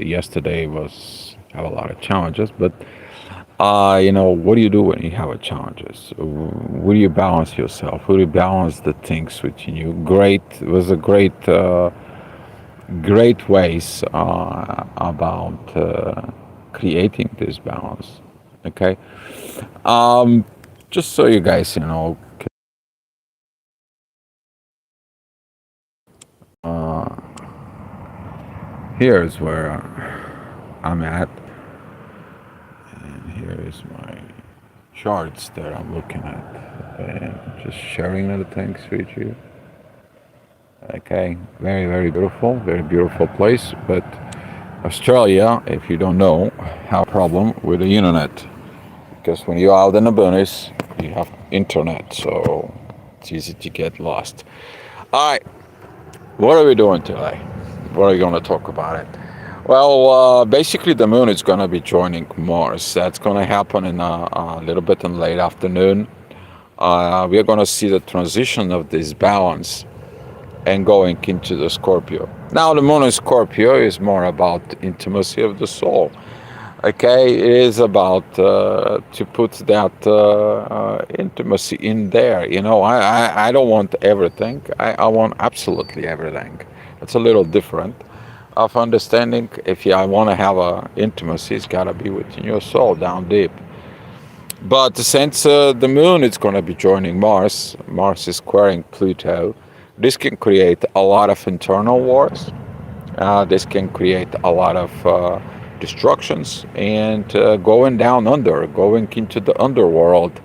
Yesterday was have a lot of challenges, but what do you do when you have a challenges? Where do you balance yourself? Where do you balance the things within you? Great it was a great ways about creating this balance. Okay, um, just so you guys here's where I'm at, and here is my charts that I'm looking at, and just sharing the things with you. Okay, very beautiful place. But Australia, if you don't know, have a problem with the internet because when you're out in the boonies, you have internet, so it's easy to get lost. All right, what are we doing today? What are we going to talk about it? Well, basically, the moon is going to be joining Mars. That's going to happen in a little bit in late afternoon. We are going to see the transition of this balance and going into the Scorpio. Now, the moon in Scorpio is more about intimacy of the soul. Okay, it is about to put that intimacy in there. I don't want everything. I want absolutely everything. It's a little different of understanding. If I want to have a intimacy, it's got to be within your soul, down deep. But since the moon is going to be joining Mars, Mars is squaring Pluto, this can create a lot of internal wars. This can create a lot of destructions and going down under, going into the underworld,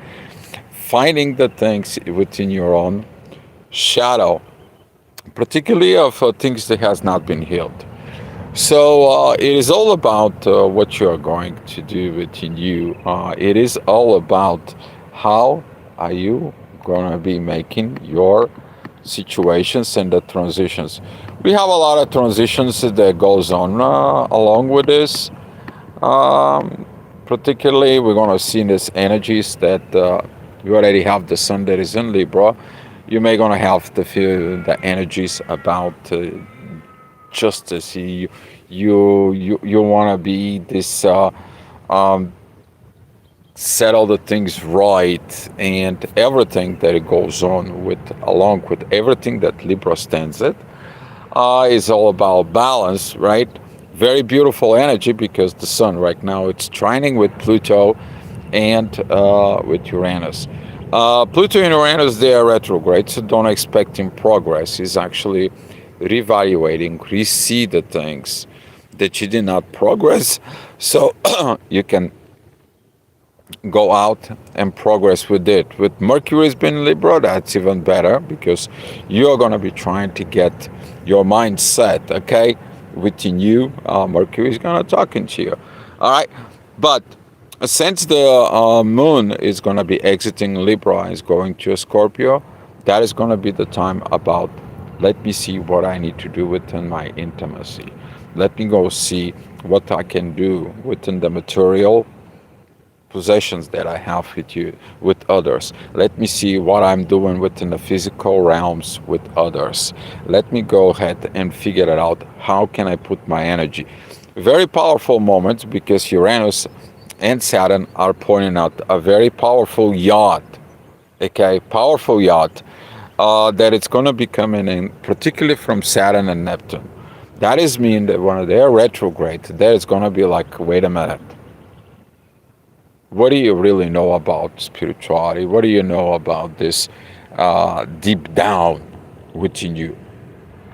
finding the things within your own shadow, particularly of things that has not been healed. So it is all about what you are going to do within you. It is all about how are you going to be making your situations and the transitions. We have a lot of transitions that goes on along with this. Um, Particularly, we're going to see these energies that you already have the sun that is in Libra. You may going to have to feel the energies about justice. You want to be this um, settle the things right and everything that it goes on with along with everything that Libra stands it is all about balance, right? Very beautiful energy because the sun right now it's trining with Pluto and with Uranus. Pluto and Uranus they are retrograde, so don't expect in progress. Is actually reevaluating, re-see the things that you did not progress, so you can go out and progress with it. With Mercury's been Libra, that's even better because you're going to be trying to get your mindset, okay, within you. Mercury is going to talking to you. All right. But since the moon is going to be exiting Libra, is going to Scorpio, that is going to be the time about let me see what I need to do within my intimacy. Let me go see what I can do within the material possessions that I have with you, with others. Let me see what I'm doing within the physical realms with others. Let me go ahead and figure it out. How can I put my energy? Very powerful moment because Uranus and Saturn are pointing out a very powerful yacht. Okay, powerful yacht that it's going to be coming in, particularly from Saturn and Neptune. That is mean that when they're retrograde, there's going to be like, wait a minute, what do you really know about spirituality? What do you know about this deep down within you?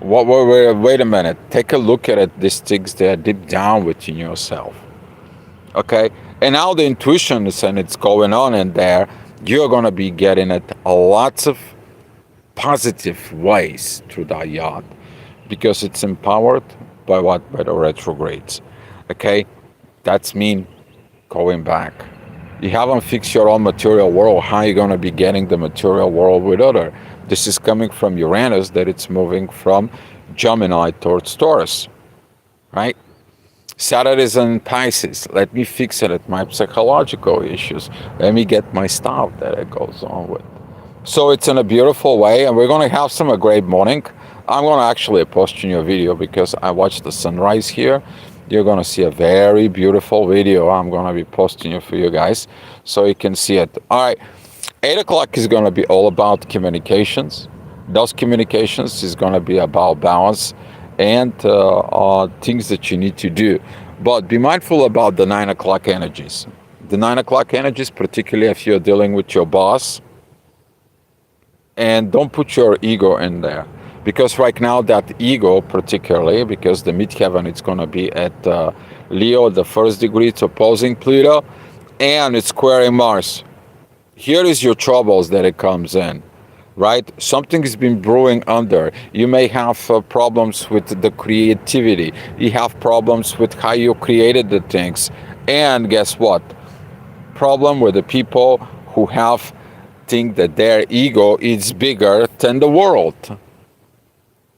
Wait a minute. Take a look at it. These things that are deep down within yourself. Okay? And now the intuition is and it's going on in there. You're going to be getting it a lots of positive ways through that yacht because it's empowered by what? By the retrogrades. Okay? That's mean going back. You haven't fixed your own material world. How are you going to be getting the material world with other? This is coming from Uranus, that it's moving from Gemini towards Taurus, right? Saturn is in Pisces. Let me fix it at my psychological issues. Let me get my stuff that it goes on with. So it's in a beautiful way, and we're going to have some a great morning. I'm going to actually post you a video because I watched the sunrise here. you're gonna see a very beautiful video. I'm gonna be posting it for you guys so you can see it. All right, 8 o'clock is gonna be all about communications. Those communications is gonna be about balance and things that you need to do. But be mindful about the 9 o'clock energies. The 9 o'clock energies, particularly if you're dealing with your boss, and don't put your ego in there, because right now that ego, particularly because the midheaven, it's going to be at Leo, the first degree, it's opposing Pluto, and it's squaring Mars. Here is your troubles that it comes in, right? Something has been brewing under. You may have problems with the creativity. You have problems with how you created the things. And guess what? Problem with the people who have think that their ego is bigger than the world.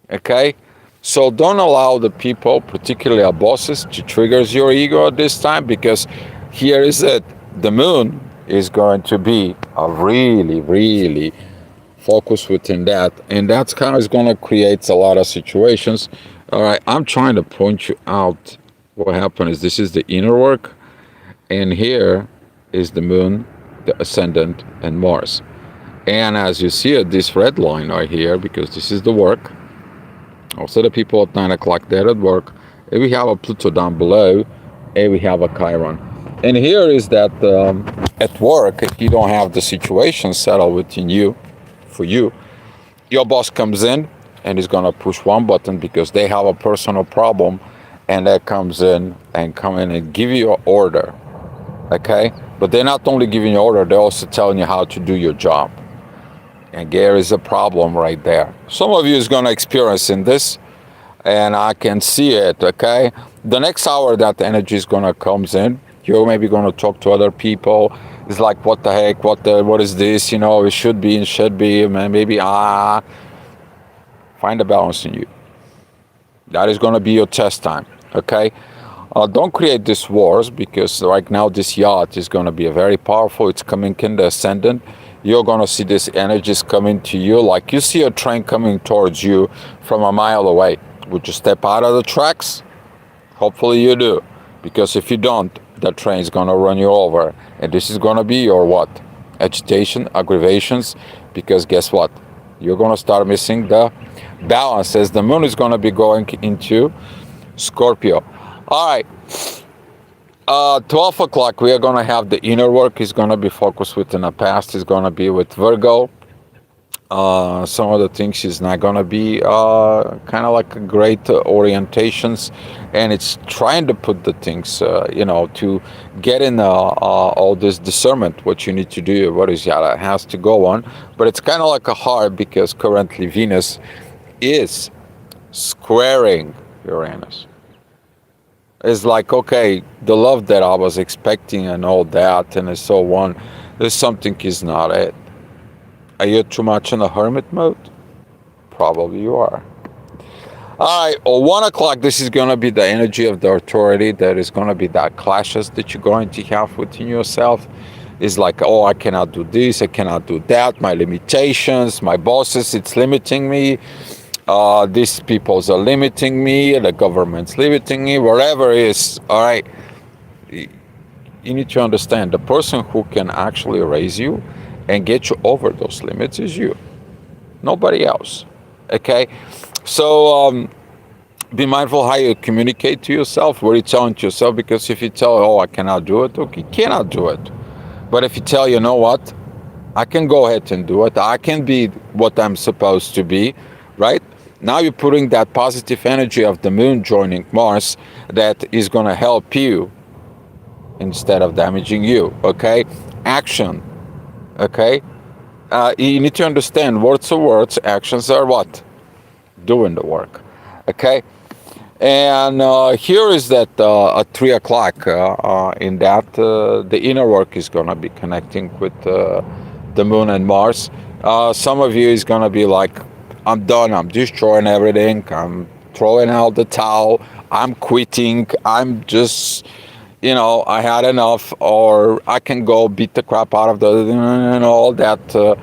Okay? So don't allow the people, particularly our bosses, to trigger your ego at this time, because here is it. The moon is going to be a really focus within that. And that's kind of going to create a lot of situations. All right, I'm trying to point you out what happened is this is the inner work. And here is the moon, the ascendant, and Mars. And as you see it, this red line right here, because this is the work. Also the people at 9 o'clock, they're at work. And we have a Pluto down below, and we have a Chiron. And here is that at work, if you don't have the situation settled within you, for you, your boss comes in and is going to push one button because they have a personal problem, and that comes in and give you an order. Okay? But they're not only giving you an order, they're also telling you how to do your job. And there is a problem right there. Some of you is going to experience in this, and I can see it, okay? The next hour that the energy is going to comes in, you're maybe going to talk to other people. It's like, what the heck, what is this? You know, it should be and should be, maybe, find a balance in you. That is going to be your test time, okay? Don't create these wars, because right now this yacht is going to be very powerful. It's coming in the ascendant. You're going to see these energies coming to you like you see a train coming towards you from a mile away. Would you step out of the tracks? Hopefully you do. Because if you don't, that train is going to run you over. And this is going to be your what? Agitation, aggravations. Because guess what? You're going to start missing the balance as the moon is going to be going into Scorpio. All right. 12 o'clock, we are going to have the inner work is going to be focused within the past. Is going to be with Virgo. Some of the things is not going to be kind of like a great orientations, and it's trying to put the things, to get in all this discernment, what you need to do, what is that has to go on. But it's kind of like a hard, because currently Venus is squaring Uranus. It's like, okay, the love that I was expecting and all that and so on, there's something is not it. Are you too much in the hermit mode? Probably you are. All right, 1 o'clock, this is going to be the energy of the authority. There is going to be that clashes that you're going to have within yourself. It's like, oh, I cannot do this, I cannot do that, my limitations, my bosses, it's limiting me. These peoples are limiting me, the government's limiting me, wherever it is. All right, you need to understand the person who can actually raise you and get you over those limits is you, nobody else. Okay, so be mindful how you communicate to yourself, what you're telling to yourself, because if you tell, oh, I cannot do it, okay, you cannot do it. But if you tell, you know what, I can go ahead and do it, I can be what I'm supposed to be, right? Now you're putting that positive energy of the moon joining Mars that is going to help you instead of damaging you, okay? Action, okay? You need to understand words are words, actions are what? Doing the work, okay? And here is that at 3 o'clock, in that, the inner work is going to be connecting with the moon and Mars. Some of you is going to be like, I'm done, I'm destroying everything, I'm throwing out the towel, I'm quitting, I'm just, I had enough, or I can go beat the crap out of all that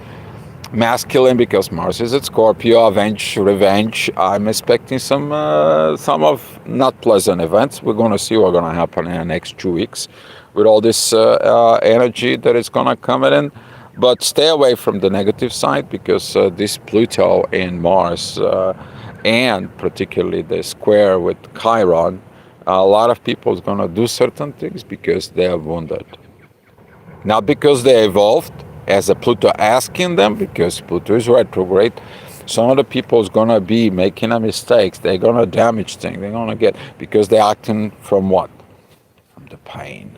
masculine, because Mars is at Scorpio, revenge. I'm expecting some of not pleasant events. We're going to see what's going to happen in the next 2 weeks with all this energy that is going to come in. But stay away from the negative side, because this Pluto and Mars, and particularly the square with Chiron, a lot of people is going to do certain things because they are wounded. Not because they evolved, as a Pluto asking them, because Pluto is retrograde. Some of the people is going to be making a mistakes. They're going to damage things. They're going to get, because they're acting from what? From the pain.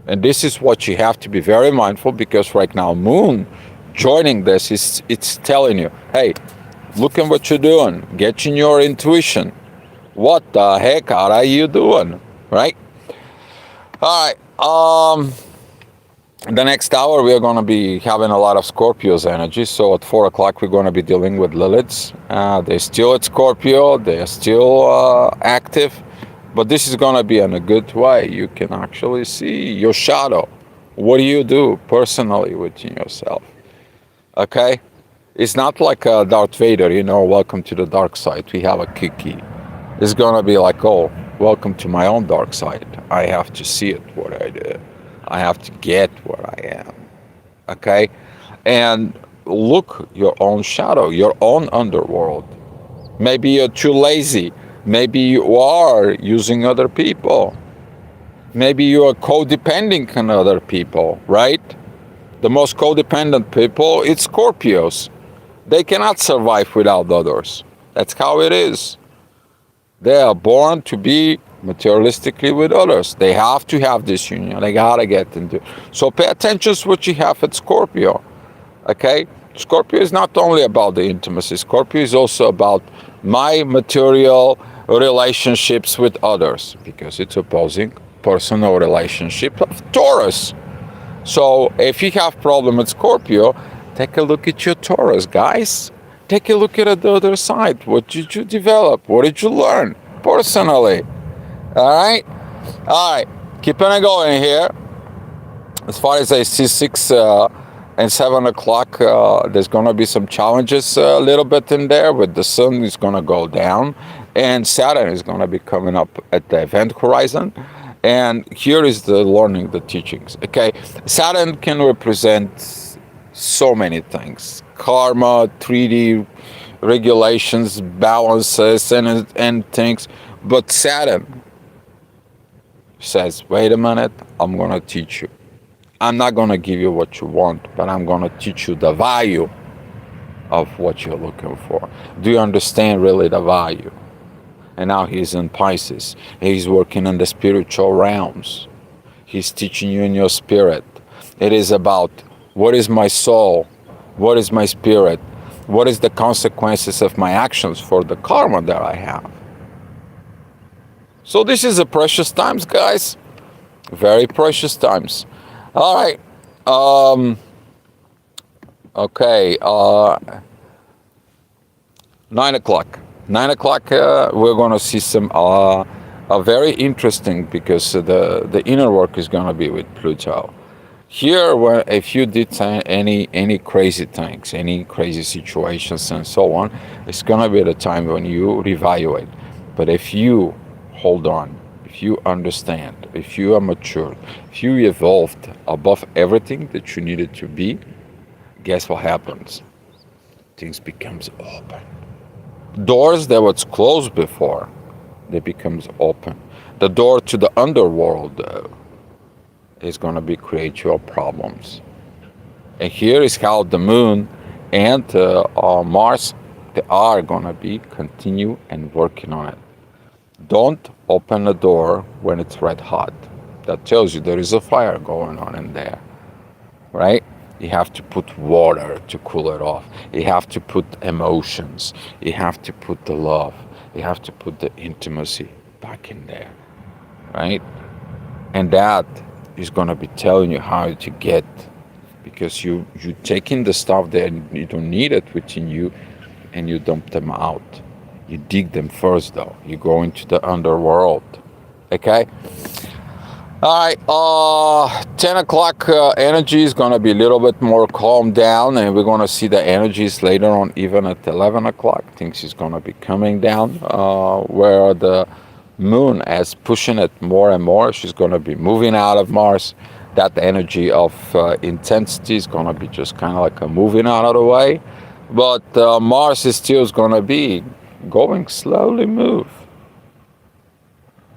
And this is what you have to be very mindful, because right now Moon joining this, it's telling you, hey, look at what you're doing. Get in your intuition. What the heck are you doing? Right? All right. The next hour we are going to be having a lot of Scorpio's energy. So at 4 o'clock we're going to be dealing with Liliths. They're still at Scorpio. They're still active. But this is going to be in a good way. You can actually see your shadow. What do you do personally within yourself? Okay? It's not like Darth Vader, welcome to the dark side. We have a kiki. It's going to be like, oh, welcome to my own dark side. I have to see it, what I do. I have to get what I am. Okay? And look your own shadow, your own underworld. Maybe you're too lazy. Maybe you are using other people. Maybe you are codependent on other people, right? The most codependent people, it's Scorpios. They cannot survive without others. That's how it is. They are born to be materialistically with others. They have to have this union. They gotta get into. So pay attention to what you have at Scorpio. Okay? Scorpio is not only about the intimacy. Scorpio is also about my material relationships with others, because it's opposing personal relationship of Taurus. So if you have problem with Scorpio, take a look at your Taurus, guys. Take a look at the other side. What did you develop? What did you learn personally? All right. Keeping it going here. As far as I see, 6 and 7 o'clock, there's going to be some challenges a little bit in there, with the sun is going to go down, and Saturn is going to be coming up at the event horizon. And here is the learning, the teachings. Okay, Saturn can represent so many things: karma, 3D regulations, balances, and things. But Saturn says, wait a minute, I'm going to teach you. I'm not going to give you what you want, but I'm going to teach you the value of what you're looking for. Do you understand really the value? And now he's in Pisces. He's working in the spiritual realms. He's teaching you in your spirit. It is about, what is my soul? What is my spirit? What is the consequences of my actions for the karma that I have? So this is a precious times, guys. Very precious times. All right. Okay. 9 o'clock. 9 o'clock, we're going to see some very interesting, because the inner work is going to be with Pluto. Here, if you did any crazy things, any crazy situations and so on, it's going to be the time when you reevaluate. But if you hold on, if you understand, if you are mature, if you evolved above everything that you needed to be, guess what happens? Things becomes open. Doors that was closed before, they becomes open. The door to the underworld is going to be create your problems. And here is how the moon and Mars, they are going to be continue and working on it. Don't open the door when it's red hot. That tells you there is a fire going on in there, right? You have to put water to cool it off. You have to put emotions. You have to put the love. You have to put the intimacy back in there, right? And that is going to be telling you how to get, because you taking the stuff that you don't need it within you, and you dump them out. You dig them first, though. You go into the underworld, okay? All right, 10 o'clock energy is going to be a little bit more calmed down, and we're going to see the energies later on, even at 11 o'clock. Things is going to be coming down, where the moon is pushing it more and more. She's going to be moving out of Mars. That energy of intensity is going to be just kind of like a moving out of the way. But Mars is still going to be going slowly move.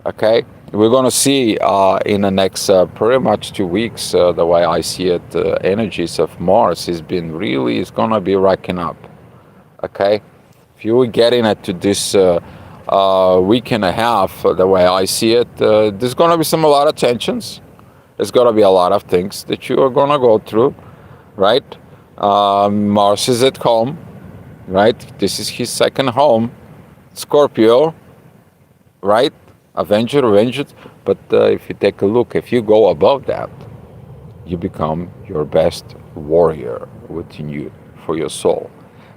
Okay, we're going to see in the next pretty much 2 weeks, the way I see it, energies of Mars has been really is going to be racking up. Okay, if you were getting into this week and a half, the way I see it, there's going to be a lot of tensions. There's going to be a lot of things that you are going to go through, right? Mars is at home, right? This is his second home. Scorpio, right? Avenger, Avenged. But if you take a look, if you go above that, you become your best warrior within you for your soul.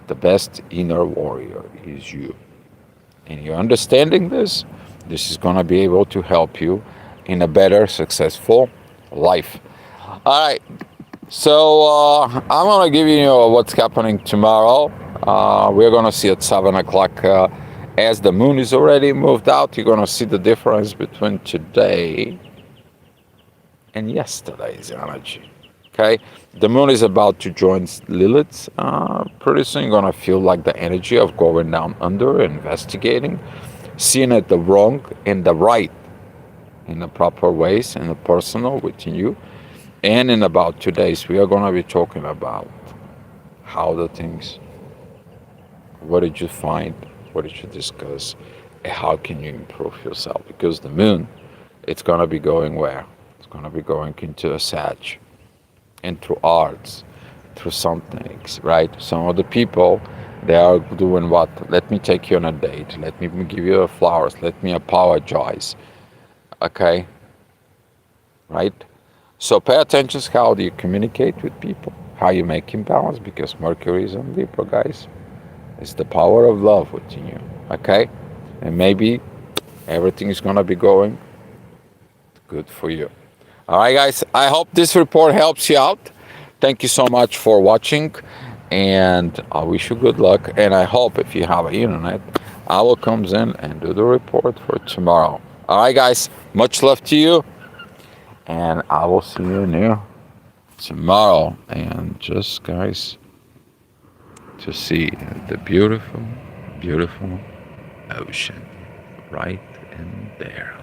The best inner warrior is you. And you're understanding this, this is going to be able to help you in a better, successful life. All right. So I'm going to give you what's happening tomorrow. We're going to see at 7 o'clock. As the moon is already moved out, you're going to see the difference between today and yesterday's energy. Okay? The moon is about to join Lilith. Pretty soon you're going to feel like the energy of going down under, investigating, seeing it the wrong and the right in the proper ways, in the personal within you. And in about 2 days, we are going to be talking about how the things, what did you find, what did you discuss, and how can you improve yourself? Because the moon, it's going to be going where? It's going to be going into a Sag, and through arts, through some things, right? Some of the people, they are doing what? Let me take you on a date. Let me give you flowers. Let me apologize. Okay? Right? So pay attention to how do you communicate with people, how you make imbalance, because Mercury is in Libra, guys. It's the power of love within you, okay? And maybe everything is going to be going good for you. All right, guys, I hope this report helps you out. Thank you so much for watching, and I wish you good luck. And I hope if you have an internet, I will come in and do the report for tomorrow. All right, guys, much love to you, and I will see you new tomorrow. And just, guys, to see the beautiful, beautiful ocean right in there.